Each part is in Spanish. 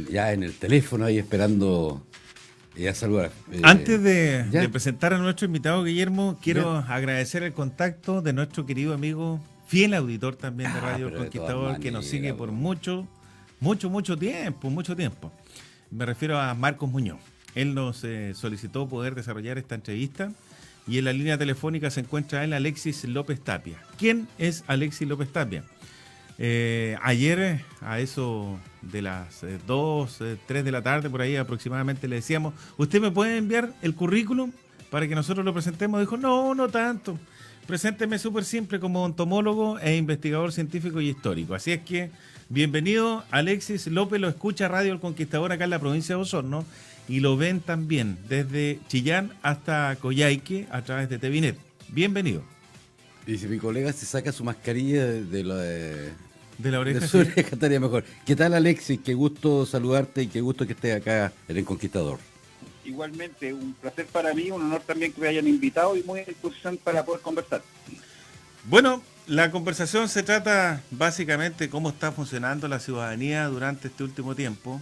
ya en el teléfono ahí esperando a saludar. Antes de, ¿Ya? de presentar a nuestro invitado Guillermo, quiero ¿Ya? agradecer el contacto de nuestro querido amigo, fiel auditor también de Radio El Pero de todas Conquistador, que nos sigue maneras, por po. mucho tiempo. Me refiero a Marcos Muñoz. Él nos solicitó poder desarrollar esta entrevista y en la línea telefónica se encuentra él, Alexis López Tapia. ¿Quién es Alexis López Tapia? Ayer, a eso de las 2, 3 de la tarde, por ahí aproximadamente, le decíamos, ¿usted me puede enviar el currículum para que nosotros lo presentemos? Dijo, no tanto. Presénteme súper simple como entomólogo e investigador científico y histórico. Así es que, bienvenido, Alexis López, lo escucha Radio El Conquistador acá en la provincia de Osorno y lo ven también desde Chillán hasta Coyhaique a través de Tevinet. Bienvenido. Y si mi colega se saca su mascarilla De la oreja. de su Sí. oreja estaría mejor. ¿Qué tal, Alexis? Qué gusto saludarte y qué gusto que estés acá en El Conquistador. Igualmente, un placer para mí, un honor también que me hayan invitado y muy a disposición para poder conversar. Bueno, la conversación se trata básicamente de cómo está funcionando la ciudadanía durante este último tiempo.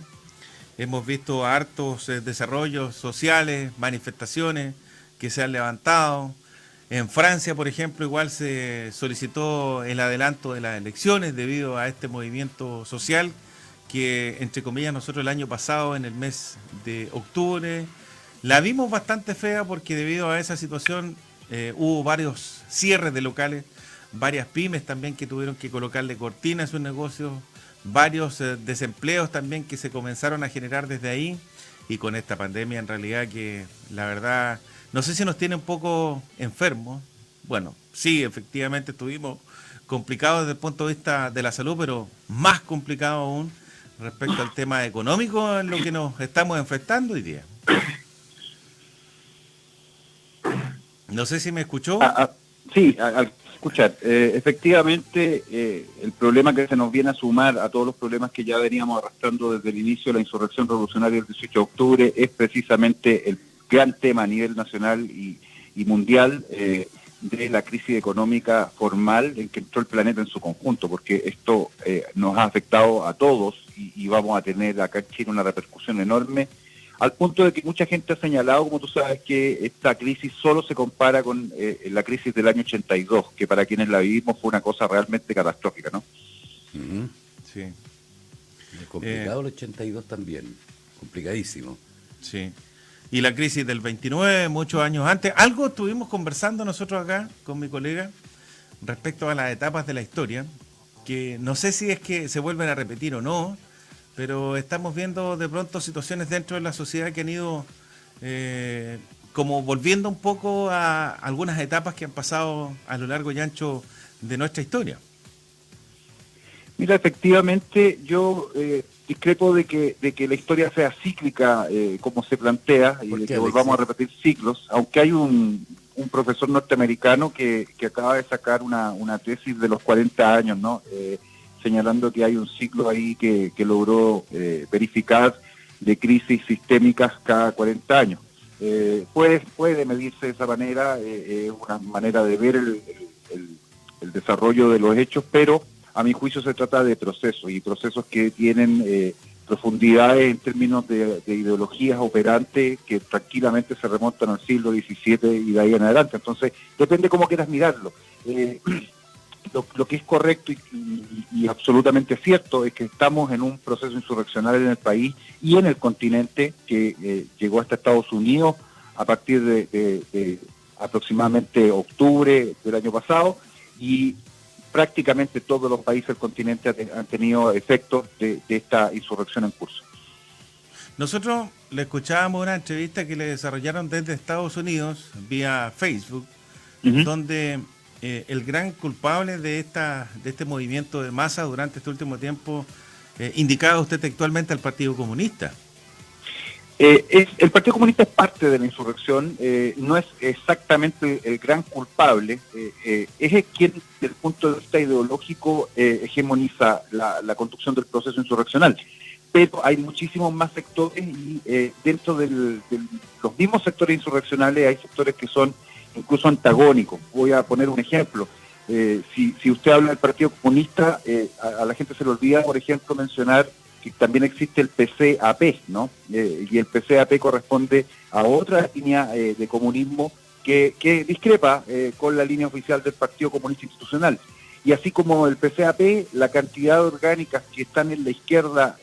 Hemos visto hartos desarrollos sociales, manifestaciones que se han levantado. En Francia, por ejemplo, igual se solicitó el adelanto de las elecciones debido a este movimiento social que, entre comillas, nosotros el año pasado, en el mes de octubre, la vimos bastante fea porque debido a esa situación hubo varios cierres de locales, varias pymes también que tuvieron que colocarle cortina a sus negocios, varios desempleos también que se comenzaron a generar desde ahí, y con esta pandemia en realidad que la verdad no sé si nos tiene un poco enfermos. Bueno, sí, efectivamente estuvimos complicados desde el punto de vista de la salud, pero más complicado aún respecto al tema económico en lo que nos estamos enfrentando hoy día. No sé si me escuchó. Sí, al escuchar, efectivamente el problema que se nos viene a sumar a todos los problemas que ya veníamos arrastrando desde el inicio de la insurrección revolucionaria del 18 de octubre es precisamente el gran tema a nivel nacional y mundial de la crisis económica formal en que entró el planeta en su conjunto, porque esto nos ha afectado a todos y vamos a tener acá en Chile una repercusión enorme, al punto de que mucha gente ha señalado, como tú sabes, que esta crisis solo se compara con la crisis del año 82, que para quienes la vivimos fue una cosa realmente catastrófica, ¿no? Ujú. Sí, Es complicado el 82 también, complicadísimo. sí. Y la crisis del 29, muchos años antes. Algo estuvimos conversando nosotros acá con mi colega respecto a las etapas de la historia, que no sé si es que se vuelven a repetir o no, pero estamos viendo de pronto situaciones dentro de la sociedad que han ido como volviendo un poco a algunas etapas que han pasado a lo largo y ancho de nuestra historia. Mira, efectivamente, yo discrepo de que la historia sea cíclica, como se plantea, y ¿Por de qué, que volvamos a Alexis? repetir ciclos, aunque hay un profesor norteamericano que acaba de sacar una tesis de los 40 años, ¿no? Señalando que hay un ciclo ahí que logró verificar de crisis sistémicas cada 40 años. Puede medirse de esa manera, es una manera de ver el desarrollo de los hechos, pero a mi juicio se trata de procesos, y procesos que tienen profundidades en términos de ideologías operantes que tranquilamente se remontan al siglo XVII y de ahí en adelante. Entonces, depende cómo quieras mirarlo. Lo que es correcto y absolutamente cierto es que estamos en un proceso insurreccional en el país y en el continente que llegó hasta Estados Unidos a partir de aproximadamente octubre del año pasado, y prácticamente todos los países del continente han tenido efectos de esta insurrección en curso. Nosotros le escuchábamos una entrevista que le desarrollaron desde Estados Unidos vía Facebook, donde el gran culpable de este movimiento de masa durante este último tiempo indicaba usted textualmente al Partido Comunista. El Partido Comunista es parte de la insurrección, no es exactamente el gran culpable, es quien, desde el punto de vista ideológico, hegemoniza la conducción del proceso insurreccional. Pero hay muchísimos más sectores y dentro de los mismos sectores insurreccionales hay sectores que son incluso antagónicos. Voy a poner un ejemplo. Si usted habla del Partido Comunista, a la gente se le olvida, por ejemplo, mencionar que también existe el PCAP, ¿no? Y el PCAP corresponde a otra línea de comunismo que discrepa con la línea oficial del Partido Comunista Institucional. Y así como el PCAP, la cantidad de orgánicas que están en la izquierda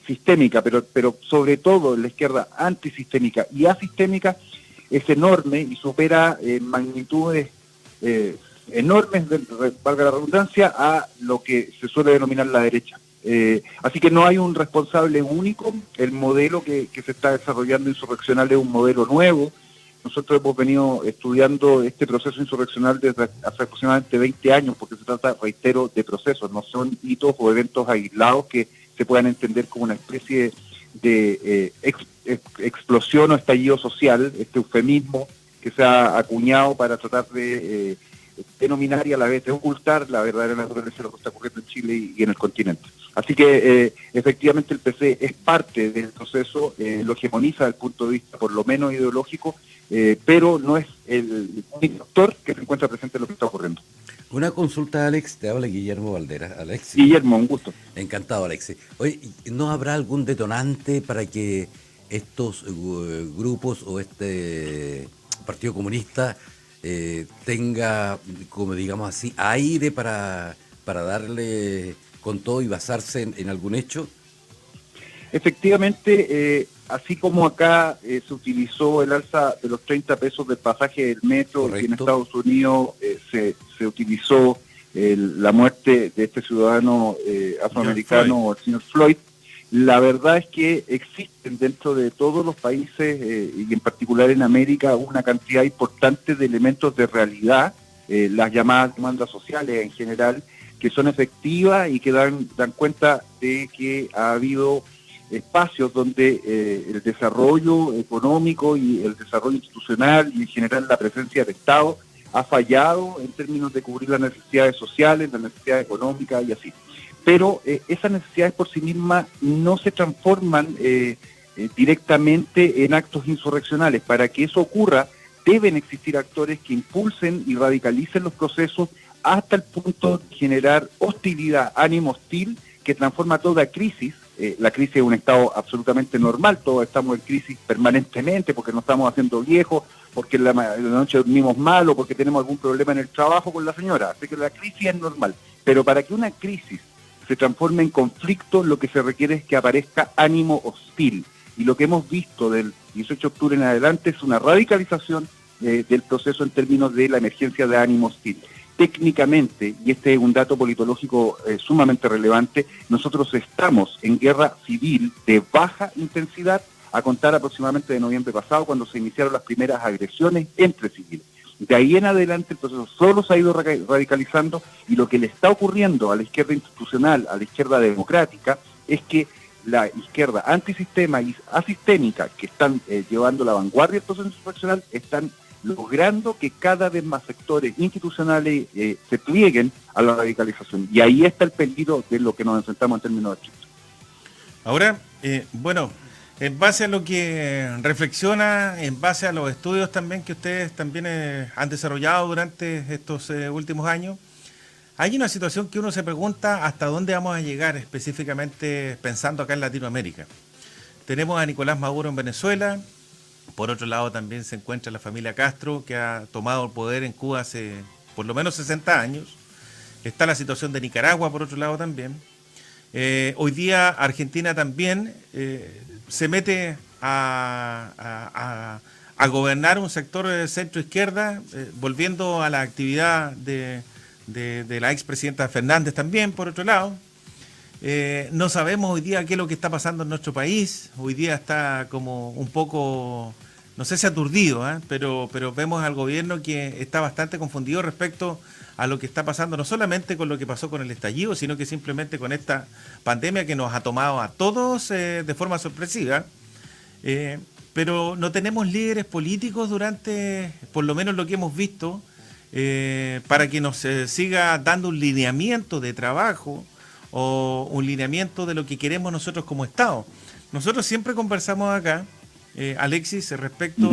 sistémica, pero sobre todo en la izquierda antisistémica y asistémica, es enorme y supera magnitudes enormes, valga la redundancia, a lo que se suele denominar la derecha. Así que no hay un responsable único. El modelo que se está desarrollando insurreccional es un modelo nuevo. Nosotros hemos venido estudiando este proceso insurreccional desde hace aproximadamente 20 años, porque se trata, reitero, de procesos, no son hitos o eventos aislados que se puedan entender como una especie de explosión o estallido social, este eufemismo que se ha acuñado para tratar de denominar y a la vez de ocultar la verdadera naturaleza de lo que está ocurriendo en Chile y en el continente. Así que efectivamente el PC es parte del proceso, lo hegemoniza desde el punto de vista por lo menos ideológico, pero no es el único actor que se encuentra presente en lo que está ocurriendo. Una consulta, Alex, te habla Guillermo Valdera. Alex. Guillermo, un gusto. Encantado, Alex. Oye, ¿no habrá algún detonante para que estos grupos o este Partido Comunista tenga, como digamos así, aire para darle con todo y basarse en algún hecho? Efectivamente, así como acá se utilizó el alza de los 30 pesos del pasaje del metro, correcto, y en Estados Unidos se utilizó la muerte de este ciudadano afroamericano, el señor Floyd, la verdad es que existen dentro de todos los países, y en particular en América, una cantidad importante de elementos de realidad, las llamadas demandas sociales en general, que son efectivas y que dan cuenta de que ha habido espacios donde el desarrollo económico y el desarrollo institucional y en general la presencia del Estado ha fallado en términos de cubrir las necesidades sociales, las necesidades económicas y así. Pero esas necesidades por sí mismas no se transforman directamente en actos insurreccionales. Para que eso ocurra, deben existir actores que impulsen y radicalicen los procesos hasta el punto de generar hostilidad, ánimo hostil, que transforma toda crisis. La crisis es un estado absolutamente normal, todos estamos en crisis permanentemente porque nos estamos haciendo viejos, porque en la noche dormimos mal o porque tenemos algún problema en el trabajo con la señora. Así que la crisis es normal. Pero para que una crisis se transforme en conflicto, lo que se requiere es que aparezca ánimo hostil. Y lo que hemos visto del 18 de octubre en adelante es una radicalización del proceso en términos de la emergencia de ánimo hostil. Técnicamente, y este es un dato politológico sumamente relevante, nosotros estamos en guerra civil de baja intensidad a contar aproximadamente de noviembre pasado, cuando se iniciaron las primeras agresiones entre civiles. De ahí en adelante el proceso solo se ha ido radicalizando, y lo que le está ocurriendo a la izquierda institucional, a la izquierda democrática, es que la izquierda antisistema y asistémica, que están llevando la vanguardia del proceso insurreccional, están logrando que cada vez más sectores institucionales se plieguen a la radicalización. Y ahí está el peligro de lo que nos enfrentamos en términos de Chile. Ahora, bueno, en base a lo que reflexiona, en base a los estudios también que ustedes también han desarrollado durante estos últimos años, hay una situación que uno se pregunta hasta dónde vamos a llegar específicamente pensando acá en Latinoamérica. Tenemos a Nicolás Maduro en Venezuela. Por otro lado también se encuentra la familia Castro, que ha tomado el poder en Cuba hace por lo menos 60 años. Está la situación de Nicaragua, por otro lado también. Hoy día Argentina también se mete a gobernar un sector de centro-izquierda, volviendo a la actividad de la expresidenta Fernández también, por otro lado. No sabemos hoy día qué es lo que está pasando en nuestro país. Hoy día está como un poco, no sé si aturdido, pero vemos al gobierno que está bastante confundido respecto a lo que está pasando, no solamente con lo que pasó con el estallido, sino que simplemente con esta pandemia que nos ha tomado a todos de forma sorpresiva. Pero no tenemos líderes políticos durante, por lo menos lo que hemos visto, para que nos siga dando un lineamiento de trabajo o un lineamiento de lo que queremos nosotros como Estado. Nosotros siempre conversamos acá, Alexis, respecto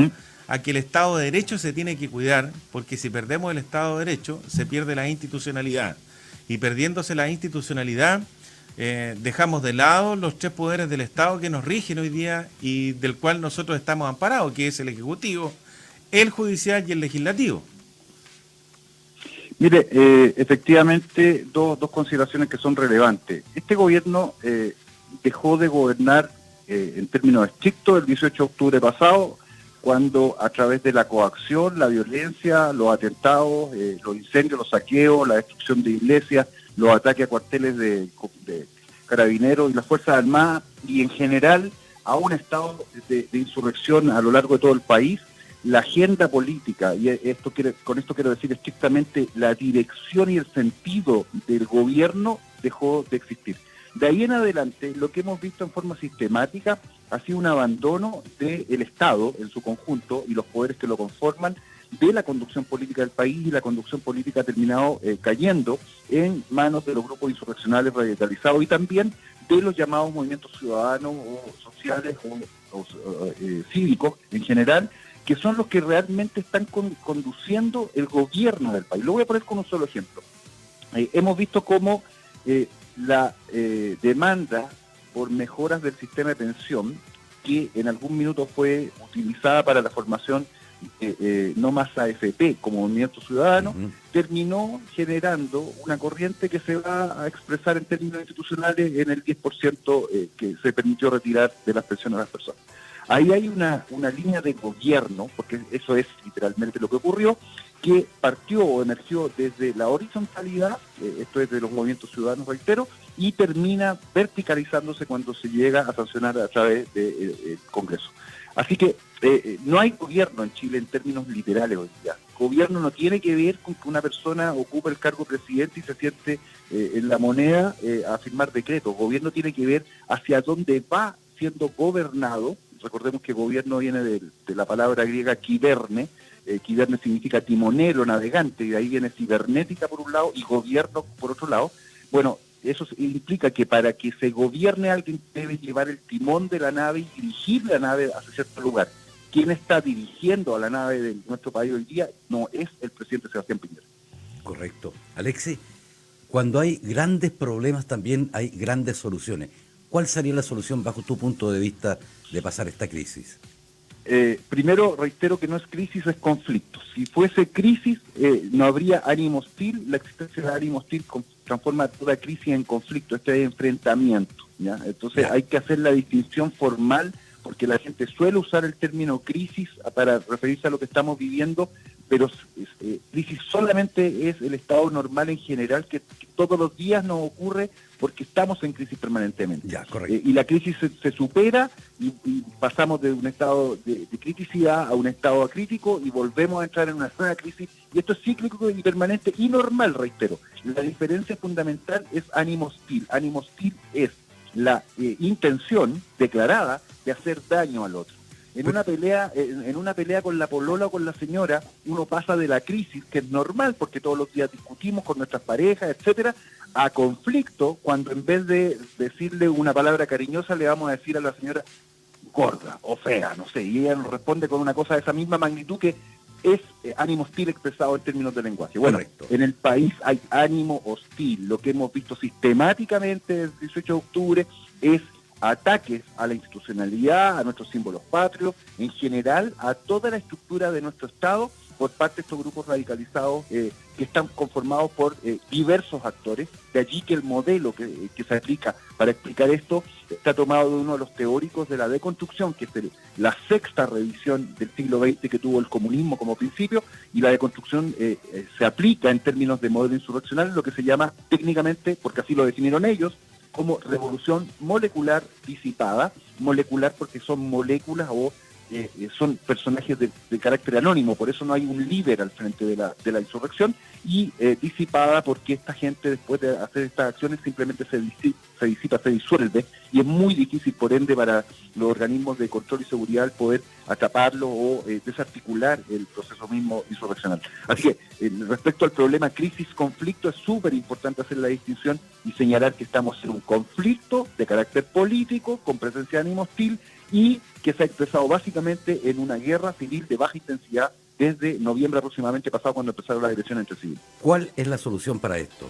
a que el Estado de Derecho se tiene que cuidar, porque si perdemos el Estado de Derecho, se pierde la institucionalidad. Y perdiéndose la institucionalidad, dejamos de lado los 3 poderes del Estado que nos rigen hoy día y del cual nosotros estamos amparados, que es el Ejecutivo, el Judicial y el Legislativo. Mire, efectivamente, dos consideraciones que son relevantes. Este gobierno dejó de gobernar en términos estrictos el 18 de octubre pasado, cuando a través de la coacción, la violencia, los atentados, los incendios, los saqueos, la destrucción de iglesias, los ataques a cuarteles de carabineros y las Fuerzas Armadas, y en general a un estado de insurrección a lo largo de todo el país, la agenda política, y con esto quiero decir estrictamente, la dirección y el sentido del gobierno dejó de existir. De ahí en adelante, lo que hemos visto en forma sistemática ha sido un abandono del Estado en su conjunto y los poderes que lo conforman, de la conducción política del país, y la conducción política ha terminado cayendo en manos de los grupos insurreccionales radicalizados y también de los llamados movimientos ciudadanos o sociales o cívicos en general, que son los que realmente están conduciendo el gobierno del país. Lo voy a poner con un solo ejemplo. Hemos visto cómo la demanda por mejoras del sistema de pensión, que en algún minuto fue utilizada para la formación no más AFP como movimiento ciudadano, terminó generando una corriente que se va a expresar en términos institucionales en el 10% que se permitió retirar de las pensiones a las personas. Ahí hay una línea de gobierno, porque eso es literalmente lo que ocurrió, que partió o emergió desde la horizontalidad, esto es de los movimientos ciudadanos, reitero, y termina verticalizándose cuando se llega a sancionar a través del Congreso. Así que no hay gobierno en Chile en términos literales hoy día. Gobierno no tiene que ver con que una persona ocupe el cargo presidente y se siente en la moneda a firmar decretos. Gobierno tiene que ver hacia dónde va siendo gobernado. Recordemos que gobierno viene de la palabra griega kiberne. Kiberne significa timonero, navegante, y de ahí viene cibernética por un lado y gobierno por otro lado. Bueno, eso implica que para que se gobierne alguien debe llevar el timón de la nave y dirigir la nave hacia cierto lugar. ¿Quién está dirigiendo a la nave de nuestro país hoy día? No es el presidente Sebastián Piñera. Correcto. Alexis, cuando hay grandes problemas también hay grandes soluciones. ¿Cuál sería la solución bajo tu punto de vista de pasar esta crisis? Primero, reitero que no es crisis, es conflicto. Si fuese crisis, no habría ánimo hostil. La existencia de ánimo hostil transforma toda crisis en conflicto, este es enfrentamiento, ¿ya? Entonces hay que hacer la distinción formal, porque la gente suele usar el término crisis para referirse a lo que estamos viviendo, pero crisis solamente es el estado normal en general, que todos los días nos ocurre porque estamos en crisis permanentemente. Ya, correcto. Y la crisis se supera y pasamos de un estado de criticidad a un estado acrítico y volvemos a entrar en una nueva crisis, y esto es cíclico y permanente y normal, reitero. La diferencia fundamental es ánimo hostil. Ánimo hostil es la intención declarada de hacer daño al otro. En una pelea con la polola o con la señora, uno pasa de la crisis, que es normal porque todos los días discutimos con nuestras parejas, etcétera, a conflicto, cuando en vez de decirle una palabra cariñosa le vamos a decir a la señora gorda o fea, no sé, y ella nos responde con una cosa de esa misma magnitud, que es ánimo hostil expresado en términos de lenguaje. Bueno, correcto. En el país hay ánimo hostil. Lo que hemos visto sistemáticamente desde el 18 de octubre es ataques a la institucionalidad, a nuestros símbolos patrios, en general a toda la estructura de nuestro Estado por parte de estos grupos radicalizados que están conformados por diversos actores. De allí que el modelo que se aplica para explicar esto está tomado de uno de los teóricos de la deconstrucción, que es la sexta revisión del siglo XX que tuvo el comunismo como principio, y la deconstrucción se aplica en términos de modelo insurreccional, lo que se llama técnicamente, porque así lo definieron ellos, como revolución molecular disipada, molecular porque son moléculas o son personajes de carácter anónimo, por eso no hay un líder al frente de la insurrección, y disipada porque esta gente, después de hacer estas acciones, simplemente se disipa, se disuelve, y es muy difícil, por ende, para los organismos de control y seguridad poder atraparlo o desarticular el proceso mismo insurreccional. Así que, respecto al problema crisis-conflicto, es súper importante hacer la distinción y señalar que estamos en un conflicto de carácter político, con presencia de ánimo hostil, y que se ha expresado básicamente en una guerra civil de baja intensidad desde noviembre aproximadamente pasado, cuando empezaron las agresiones entre civiles. ¿Cuál es la solución para esto?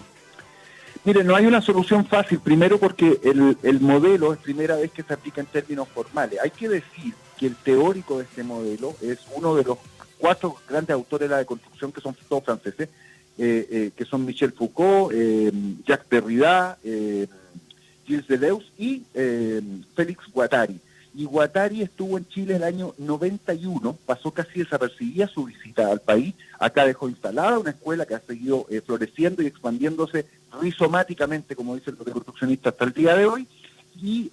Mire, no hay una solución fácil, primero porque el modelo es primera vez que se aplica en términos formales. Hay que decir que el teórico de este modelo es uno de los 4 grandes autores de la deconstrucción, que son todos franceses, que son Michel Foucault, Jacques Derrida, Gilles Deleuze y Félix Guattari. Y Guattari estuvo en Chile el año 91, pasó casi desapercibida su visita al país. Acá dejó instalada una escuela que ha seguido floreciendo y expandiéndose rizomáticamente, como dicen los deconstruccionistas, hasta el día de hoy. Y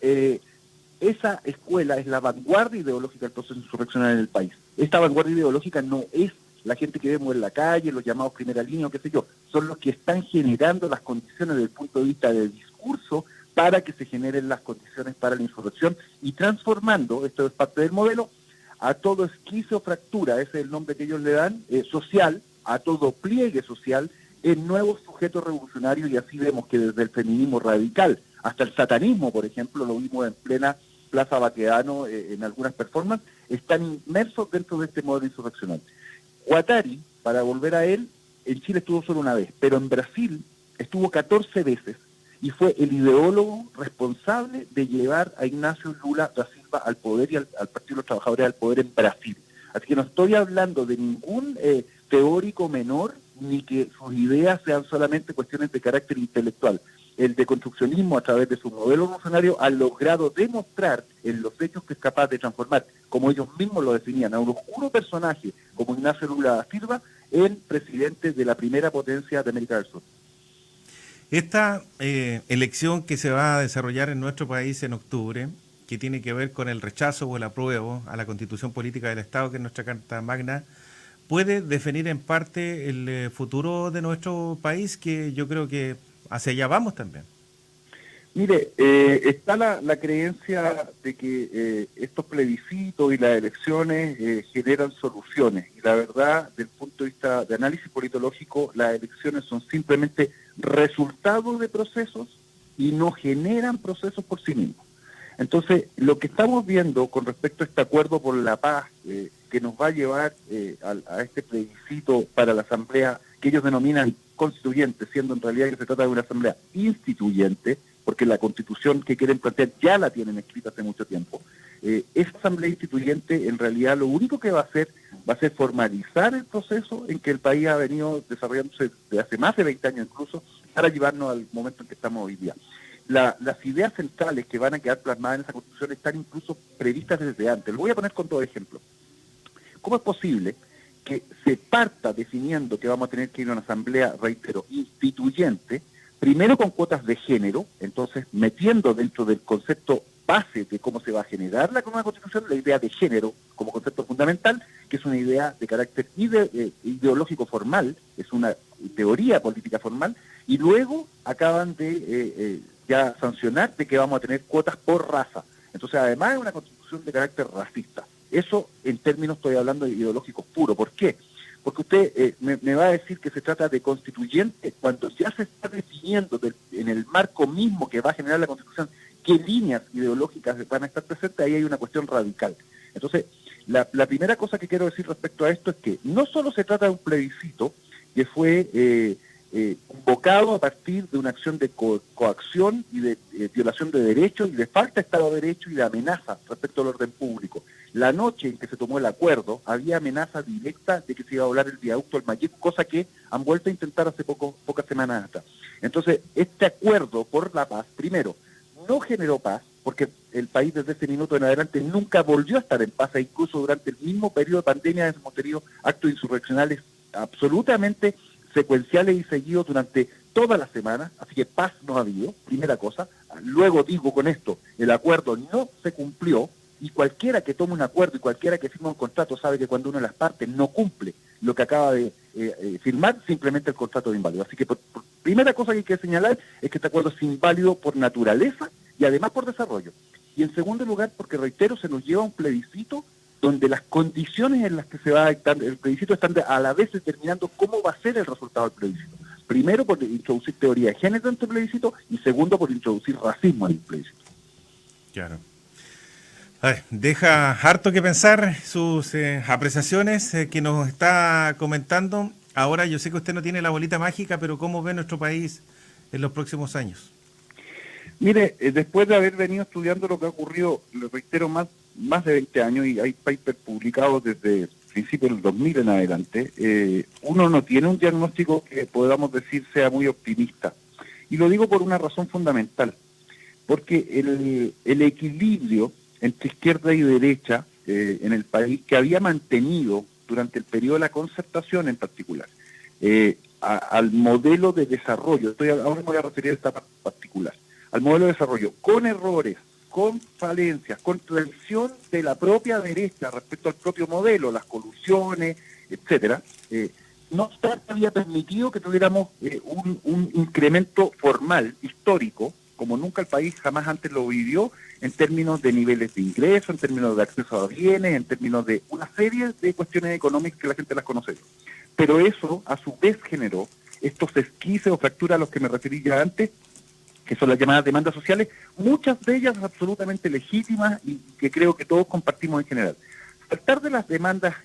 esa escuela es la vanguardia ideológica del proceso insurreccional en el país. Esta vanguardia ideológica no es la gente que vemos en la calle, los llamados primera línea, o qué sé yo, son los que están generando las condiciones desde el punto de vista del discurso para que se generen las condiciones para la insurrección y transformando, esto es parte del modelo, a todo esquizo fractura, ese es el nombre que ellos le dan, social, a todo pliegue social, en nuevos sujetos revolucionarios, y así vemos que desde el feminismo radical hasta el satanismo, por ejemplo, lo vimos en plena Plaza Baquedano en algunas performances, están inmersos dentro de este modelo insurreccional. Guattari, para volver a él, en Chile estuvo solo una vez, pero en Brasil estuvo 14 veces, y fue el ideólogo responsable de llevar a Ignacio Lula da Silva al poder y al Partido de los Trabajadores al poder en Brasil. Así que no estoy hablando de ningún teórico menor, ni que sus ideas sean solamente cuestiones de carácter intelectual. El deconstruccionismo, a través de su modelo revolucionario, ha logrado demostrar en los hechos que es capaz de transformar, como ellos mismos lo definían, a un oscuro personaje como Ignacio Lula da Silva en presidente de la primera potencia de América del Sur. Esta elección que se va a desarrollar en nuestro país en octubre, que tiene que ver con el rechazo o el apruebo a la Constitución Política del Estado, que es nuestra Carta Magna, puede definir en parte el futuro de nuestro país, que yo creo que hacia allá vamos también. Mire, está la creencia de que estos plebiscitos y las elecciones generan soluciones. Y la verdad, desde el punto de vista de análisis politológico, las elecciones son simplemente resultados de procesos y no generan procesos por sí mismos. Entonces, lo que estamos viendo con respecto a este acuerdo por la paz, que nos va a llevar a este plebiscito para la asamblea, que ellos denominan constituyente, siendo en realidad que se trata de una asamblea instituyente, porque la constitución que quieren plantear ya la tienen escrita hace mucho tiempo. Esta asamblea instituyente en realidad lo único que va a hacer formalizar el proceso en que el país ha venido desarrollándose desde hace más de 20 años incluso, para llevarnos al momento en que estamos hoy día. Las ideas centrales que van a quedar plasmadas en esa constitución están incluso previstas desde antes. Lo voy a poner con dos ejemplos. ¿Cómo es posible que se parta definiendo que vamos a tener que ir a una asamblea, reitero, instituyente, primero con cuotas de género, entonces metiendo dentro del concepto base de cómo se va a generar la nueva constitución la idea de género como concepto fundamental, que es una idea de carácter ideológico formal, es una teoría política formal, y luego acaban de ya sancionar de que vamos a tener cuotas por raza. Entonces, además es una constitución de carácter racista. Eso en términos, estoy hablando de ideológicos puros. ¿Por qué? Porque usted me va a decir que se trata de constituyente cuando ya se está definiendo en el marco mismo que va a generar la Constitución qué líneas ideológicas van a estar presentes. Ahí hay una cuestión radical. Entonces, la primera cosa que quiero decir respecto a esto es que no solo se trata de un plebiscito que fue convocado a partir de una acción de coacción y de violación de derechos y de falta de Estado de Derecho y de amenaza respecto al orden público. La noche en que se tomó el acuerdo, había amenaza directa de que se iba a volar el viaducto del Mayeco, cosa que han vuelto a intentar hace pocas semanas atrás. Entonces, este acuerdo por la paz, primero, no generó paz, porque el país desde ese minuto en adelante nunca volvió a estar en paz, e incluso durante el mismo periodo de pandemia hemos tenido actos insurreccionales absolutamente secuenciales y seguidos durante todas las semanas, así que paz no ha habido, primera cosa. Luego digo con esto, el acuerdo no se cumplió, y cualquiera que tome un acuerdo y cualquiera que firma un contrato sabe que cuando una de las partes no cumple lo que acaba de firmar, simplemente el contrato es inválido. Así que primera cosa que hay que señalar es que este acuerdo es inválido por naturaleza y además por desarrollo. Y en segundo lugar, porque reitero, se nos lleva a un plebiscito donde las condiciones en las que se va a dictar el plebiscito están a la vez determinando cómo va a ser el resultado del plebiscito. Primero, por introducir teoría de género dentro del plebiscito, y segundo, por introducir racismo en el plebiscito. Claro. Deja harto que pensar sus apreciaciones que nos está comentando. Ahora yo sé que usted no tiene la bolita mágica, pero ¿cómo ve nuestro país en los próximos años? Mire, después de haber venido estudiando lo que ha ocurrido, le reitero, más de 20 años, y hay papers publicados desde principios del 2000 en adelante, uno no tiene un diagnóstico que podamos decir sea muy optimista. Y lo digo por una razón fundamental, porque el equilibrio entre izquierda y derecha en el país, que había mantenido durante el periodo de la concertación en particular, al modelo de desarrollo, ahora me voy a referir a esta particular, al modelo de desarrollo, con errores, con falencias, con traición de la propia derecha respecto al propio modelo, las colusiones, etcétera, no obstante había permitido que tuviéramos un incremento formal, histórico, como nunca el país jamás antes lo vivió, en términos de niveles de ingreso, en términos de acceso a bienes, en términos de una serie de cuestiones económicas que la gente las conoce. Pero eso, a su vez, generó estos esquices o fracturas a los que me referí ya antes, que son las llamadas demandas sociales, muchas de ellas absolutamente legítimas y que creo que todos compartimos en general. Saltar de las demandas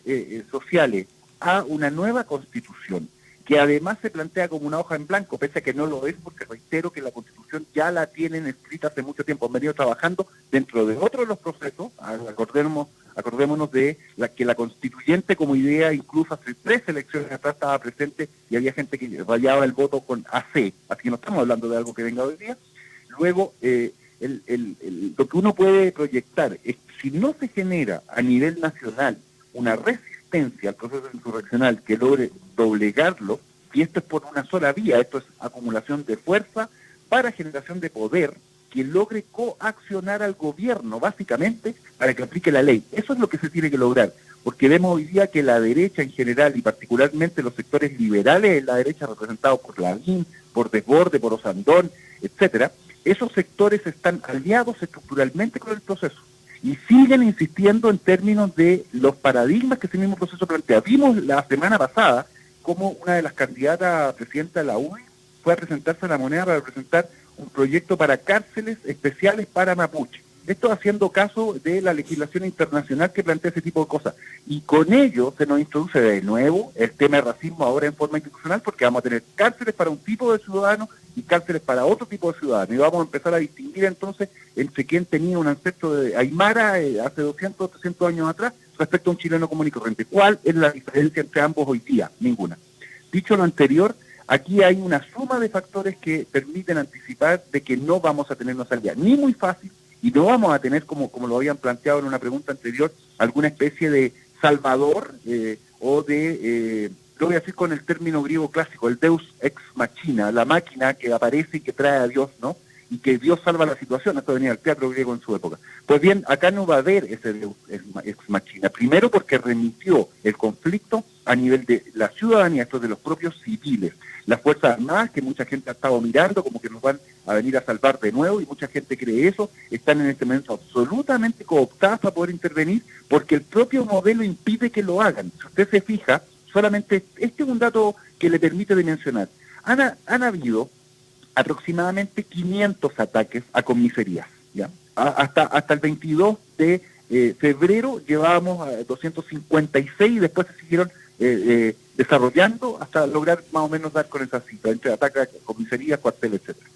sociales a una nueva constitución, que además se plantea como una hoja en blanco, pese a que no lo es, porque reitero que la Constitución ya la tienen escrita hace mucho tiempo, han venido trabajando dentro de otro de los procesos. Acordémonos de que la constituyente como idea, incluso hace 3 elecciones atrás estaba presente y había gente que rayaba el voto con AC, así que no estamos hablando de algo que venga hoy día. Luego, lo que uno puede proyectar es que si no se genera a nivel nacional una resistencia al proceso insurreccional que logre doblegarlo, y esto es por una sola vía, esto es acumulación de fuerza para generación de poder, que logre coaccionar al gobierno, básicamente, para que aplique la ley. Eso es lo que se tiene que lograr, porque vemos hoy día que la derecha en general, y particularmente los sectores liberales de la derecha, representados por Lavín, por Desborde, por Osandón, etcétera, esos sectores están aliados estructuralmente con el proceso y siguen insistiendo en términos de los paradigmas que ese mismo proceso plantea. Vimos la semana pasada cómo una de las candidatas a presidenta de la UDI fue a presentarse a La Moneda para presentar un proyecto para cárceles especiales para mapuche. Esto haciendo caso de la legislación internacional que plantea ese tipo de cosas. Y con ello se nos introduce de nuevo el tema de racismo ahora en forma institucional, porque vamos a tener cárceles para un tipo de ciudadano y cárceles para otro tipo de ciudadano. Y vamos a empezar a distinguir entonces entre quién tenía un ancestro de Aymara hace 200 o 300 años atrás respecto a un chileno común y corriente. ¿Cuál es la diferencia entre ambos hoy día? Ninguna. Dicho lo anterior, aquí hay una suma de factores que permiten anticipar de que no vamos a tener una salida ni muy fácil, y no vamos a tener, como lo habían planteado en una pregunta anterior, alguna especie de salvador o de, lo voy a decir con el término griego clásico, el deus ex machina, la máquina que aparece y que trae a Dios, ¿no? Y que Dios salva la situación. Esto venía del teatro griego en su época. Pues bien, acá no va a haber ese deus ex machina. Primero porque remitió el conflicto a nivel de la ciudadanía, esto de los propios civiles. Las Fuerzas Armadas, que mucha gente ha estado mirando como que nos van a venir a salvar de nuevo, y mucha gente cree eso, están en este momento absolutamente cooptadas para poder intervenir, porque el propio modelo impide que lo hagan. Si usted se fija, solamente este es un dato que le permite dimensionar. Han habido aproximadamente 500 ataques a comisarías, ¿ya? Hasta el 22 de febrero llevábamos a 256 y después se siguieron desarrollando hasta lograr más o menos dar con esa cifra, entre ataques a comisarías, cuarteles, etcétera.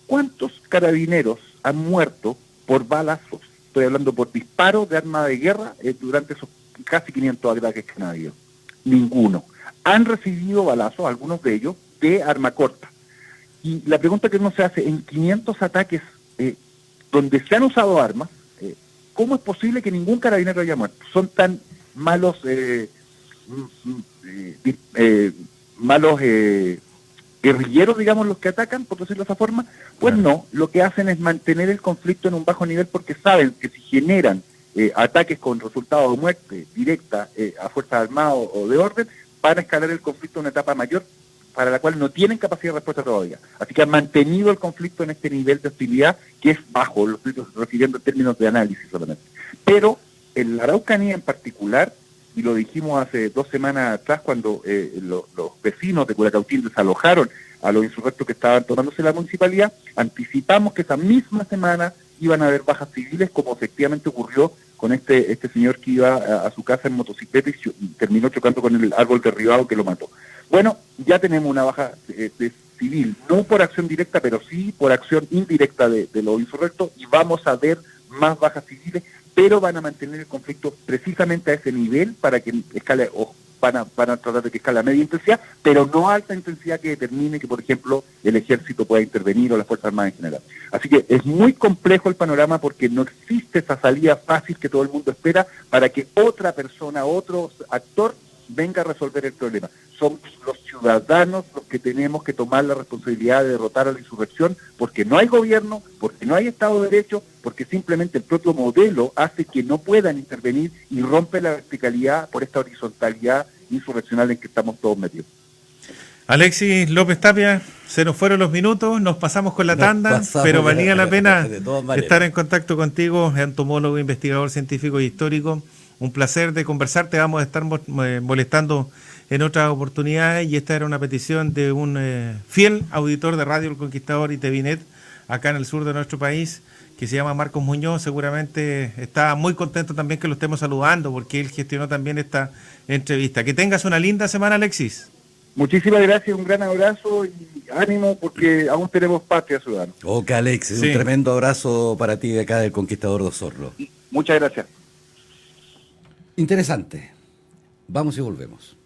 ¿Cuántos carabineros han muerto por balazos? Estoy hablando por disparos de arma de guerra durante esos casi 500 ataques que han habido. Ninguno. Han recibido balazos, algunos de ellos, de arma corta. Y la pregunta que uno se hace, en 500 ataques donde se han usado armas, ¿cómo es posible que ningún carabinero haya muerto? ¿Son tan malos guerrilleros, digamos, los que atacan, por decirlo de esa forma? Pues no, lo que hacen es mantener el conflicto en un bajo nivel, porque saben que si generan ataques con resultado de muerte directa a fuerzas armadas o de orden, van a escalar el conflicto a una etapa mayor, para la cual no tienen capacidad de respuesta todavía. Así que han mantenido el conflicto en este nivel de hostilidad, que es bajo, lo estoy refiriendo en términos de análisis solamente. Pero en la Araucanía en particular, y lo dijimos hace 2 semanas atrás cuando los vecinos de Curacautín desalojaron a los insurrectos que estaban tomándose la municipalidad, anticipamos que esa misma semana iban a haber bajas civiles, como efectivamente ocurrió con este señor que iba a su casa en motocicleta y terminó chocando con el árbol derribado que lo mató. Bueno, ya tenemos una baja civil, no por acción directa, pero sí por acción indirecta de los insurrectos, y vamos a ver más bajas civiles, pero van a mantener el conflicto precisamente a ese nivel para que escale, o van a tratar de que escale a media intensidad, pero no a alta intensidad que determine que, por ejemplo, el ejército pueda intervenir o las Fuerzas Armadas en general. Así que es muy complejo el panorama porque no existe esa salida fácil que todo el mundo espera para que otra persona, otro actor, venga a resolver el problema. Somos los ciudadanos los que tenemos que tomar la responsabilidad de derrotar a la insurrección, porque no hay gobierno, porque no hay Estado de Derecho, porque simplemente el propio modelo hace que no puedan intervenir y rompe la verticalidad por esta horizontalidad insurreccional en que estamos todos metidos. Alexis López Tapia, se nos fueron los minutos, nos pasamos con la tanda, pero valía la pena estar en contacto contigo, entomólogo, investigador científico y histórico. Un placer de conversar, te vamos a estar molestando en otras oportunidades, y esta era una petición de un fiel auditor de Radio El Conquistador y TVNet acá en el sur de nuestro país, que se llama Marcos Muñoz. Seguramente está muy contento también que lo estemos saludando, porque él gestionó también esta entrevista. Que tengas una linda semana, Alexis. Muchísimas gracias, un gran abrazo y ánimo, porque aún tenemos patria, ciudadano. Ok, Alexis, Sí. un tremendo abrazo para ti de acá del Conquistador de Osorno. Muchas gracias. Interesante. Vamos y volvemos.